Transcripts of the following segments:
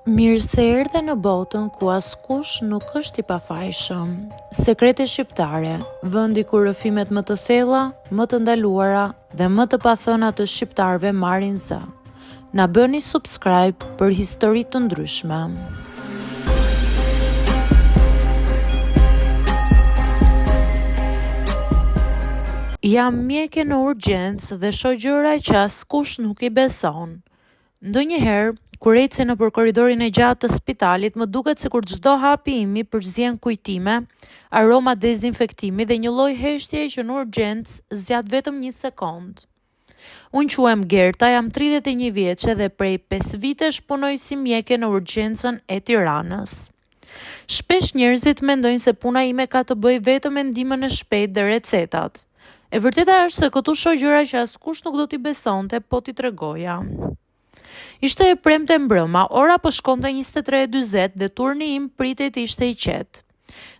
Mirë se erdhe në botën ku askush nuk është i pafajshëm. Sekrete shqiptare, vendi ku rrëfimet më të thella, më të ndaluara dhe më të pathëna të shqiptarëve marrin zë. Na bëni subscribe për histori të ndryshme. Jam mjeke në urgjencë dhe shoh gjëra që askush nuk i beson. Ndonjëherë, kur eci nëpër korridorin e gjatë të spitalit, më duket sikur çdo hapi im i përzien kujtime, aroma dezinfektimi dhe një lloj heshtjeje që në urgjencë zgjat vetëm 1 sekond. Unë quhem Gerta, jam 31 vjeçe dhe prej 5 vitesh punoj si mjeke në urgjencën e Tiranës. Shpesh njerëzit mendojnë se puna ime ka të bëjë vetëm me ndihmën e shpejtë dhe recetat. E vërteta është se këtu shoh gjëra që askush nuk do t'i besonte, po t'i tregoja. Ishte e premte mbrëma, ora po shkonte 23:40 dhe turni im pritej të ishte i qetë.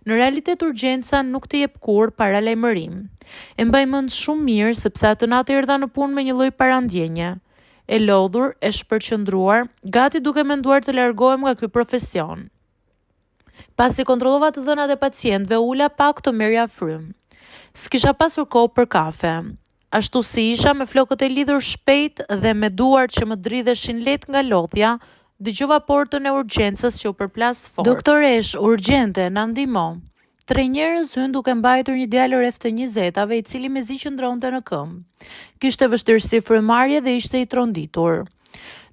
Në realitet urgjenca nuk të jep kurrë paralajmërim. E mbaj mend shumë mirë sepse atë natë erdha në punë me një lloj parandjenje. E lodhur, e shpërqendruar, gati duke menduar të largohem nga ky profesion. Pasi kontrollova të dhënat e pacientëve, ula pak të merrja frym. S'kisha pasur kohë për kafe. Ashtu si isha me flokët e lidhur shpejt dhe me duart që më dridheshin lehtë nga lodhja, dëgjova portën e urgjencës që u përplas fort. Doktoresh, urgjente, na ndihmo. 3 njerëz hyn duke mbajtur një djalë rreth të 20-tave, i cili mezi qëndronte në këmbë. Kishte vështirësi frymëmarrje dhe ishte i tronditur.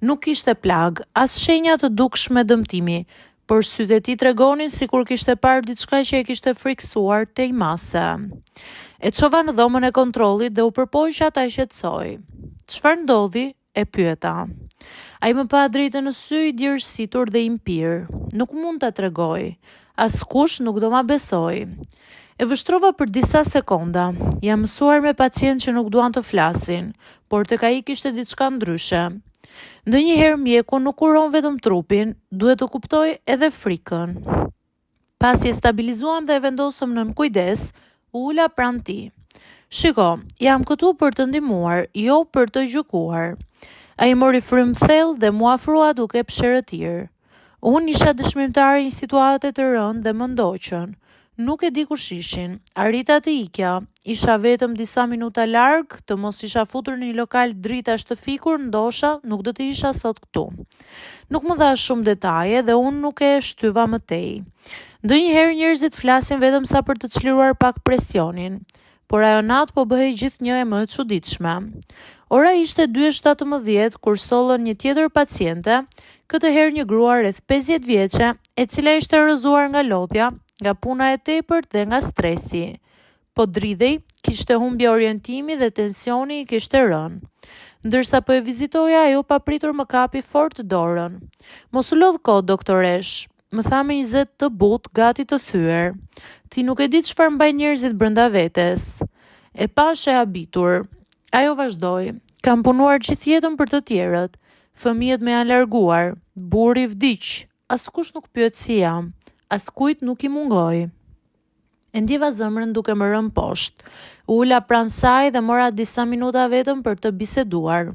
Nuk kishte plag, as shenja të dukshme dëmtimi, por sytë e tij tregonin sikur kishte parë diçka që e kishte friksuar tej mase. E çova në dhomën e kontrollit dhe u përpoqja ta shqetësoj. Çfarë ndodhi? E pyeta. Ai më pa drejtë në sy, i djersitur dhe i mpir. Nuk mund ta tregoj. Askush nuk do ma besoj. E vështrova për disa sekonda. Jam mësuar me pacientë që nuk duan të flasin, por tek ai kishte diçka ndryshe. Ndonjëherë mjeku nuk kuron vetëm trupin, duhet të kuptoj edhe frikën. Pasi e stabilizuam dhe e vendosëm nën kujdes, ula pranë tij. Shiko, jam këtu për të ndihmuar, jo për të gjykuar. Ai mori frym thellë dhe mua afrua duke pshërëtir. Unë isha dëshmimtare një situate të rëndë dhe më ndoqën. Nuk e di kush ishin. Arrita të ikja. Isha vetëm disa minuta larg, të mos isha futur në një lokal dritash të fikur, ndosha nuk do të isha sot këtu. Nuk më dha shumë detaje dhe unë nuk e shtyva më tej. Ndonjëherë njerëzit flasin vetëm sa për të çliruar pak presionin, por ajo natë po bëhej gjithnjë e më e çuditshme. Ora ishte 2:17 kur sollën një tjetër paciente, këtë herë një grua rreth 50 vjeçe, e cila ishte rrëzuar nga lodhja, nga puna e tepërt dhe nga stresi. Po dridhej, kishte humbje orientimi dhe tensioni i kishte rënë. Ndërsa po e vizitoja, ajo papritur më kapi fort dorën. Mos u lodh kot, doktoresh, më tha me një zet të butë, gati të thyer. Ti nuk e di çfarë mbajnë njerëzit brenda vetes. E pash e habitur. Ajo vazhdoi. Kam punuar gjithë jetën për të tjerët. Fëmijët më janë larguar. Burri vdiq. Askush nuk pyet si jam. Askujt nuk i mungoj. E ndjeva zemrën duke më rënë poshtë. Ula pranë saj dhe mora disa minuta vetëm për të biseduar.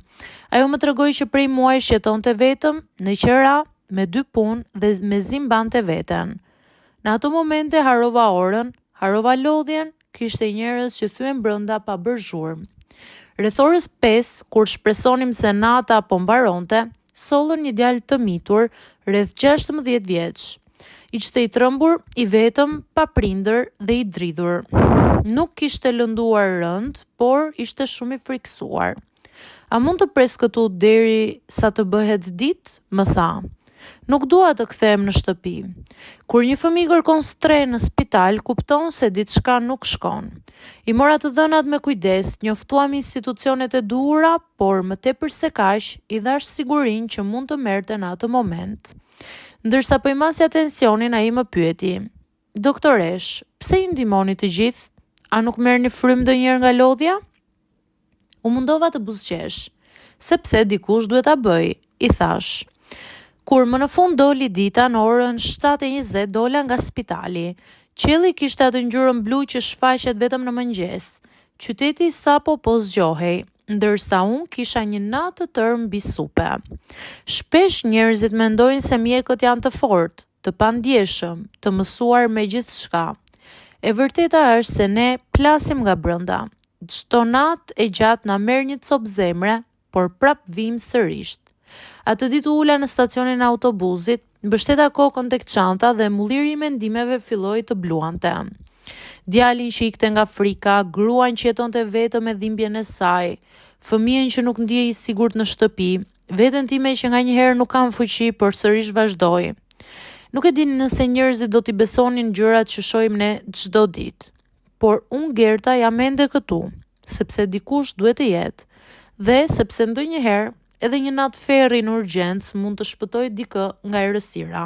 Ajo më tregoi që prej muajsh jetonte vetëm, në qera, me 2 punë dhe mezi mbante veten. Në ato momente harova orën, harova lodhjen, kishte njerëz që thyen brenda pa bërë zhurmë. Rreth orës 5, kur shpresonim se nata po mbaronte, sollën një djalë të mitur, rreth 16 vjeç. Ishte i trembur, i vetëm, pa prindër dhe i dridhur. Nuk kishte lënduar rënd, por ishte shumë i friksuar. A mund të pres këtu deri sa të bëhet ditë? Më tha. Nuk dua të kthehem në shtëpi. Kur një fëmijë kërkon stre në spital, kupton se diçka nuk shkon. I mora të dhënat me kujdes, njoftuam institucionet e duhura, por më tepër se kaq, i dhash sigurinë që mund të merrte në atë moment. Ndërsa po i masja tensionin, ai më pyeti. Doktoresh, pse i ndihmoni të gjithë? A nuk merrni frym ndonjëherë nga lodhja? U mundova të buzëqesh. Sepse dikush duhet ta bëj, i thash. Kur më në fund doli dita, në orën 7:20 dola nga spitali. Qielli kishte atë ngjyrën blu që shfaqet vetëm në mëngjes. Qyteti sapo po zgjohej. ndërsa unë kisha një natë të tërë mbi supe. Shpesh njerëzit mendojnë se mjekët janë të fortë, të pandjeshëm, të mësuar me gjithçka. E vërteta është se ne plasim nga brënda. Çdo natë e gjatë na merr një copë zemre, por prap vim sërish. Atë ditë u ula në stacionin e autobusit, mbështeta kokën tek çanta dhe mulliri i mendimeve filloi të bluante. Djalin që ikte nga frika, gruan që jetonte vetëm me dhimbjen e saj, fëmijën që nuk ndjej i sigurt në shtëpi, veten time që nganjëherë nuk kam fuqi, por sërish vazhdoi. Nuk e dini nëse njerëzit do t'i besonin gjërat që shohim ne çdo ditë, por unë Gerta jam ende këtu, sepse dikush duhet të jetë, dhe sepse ndonjëherë edhe një natë ferri në urgjencë mund të shpëtojë dikë nga errësira.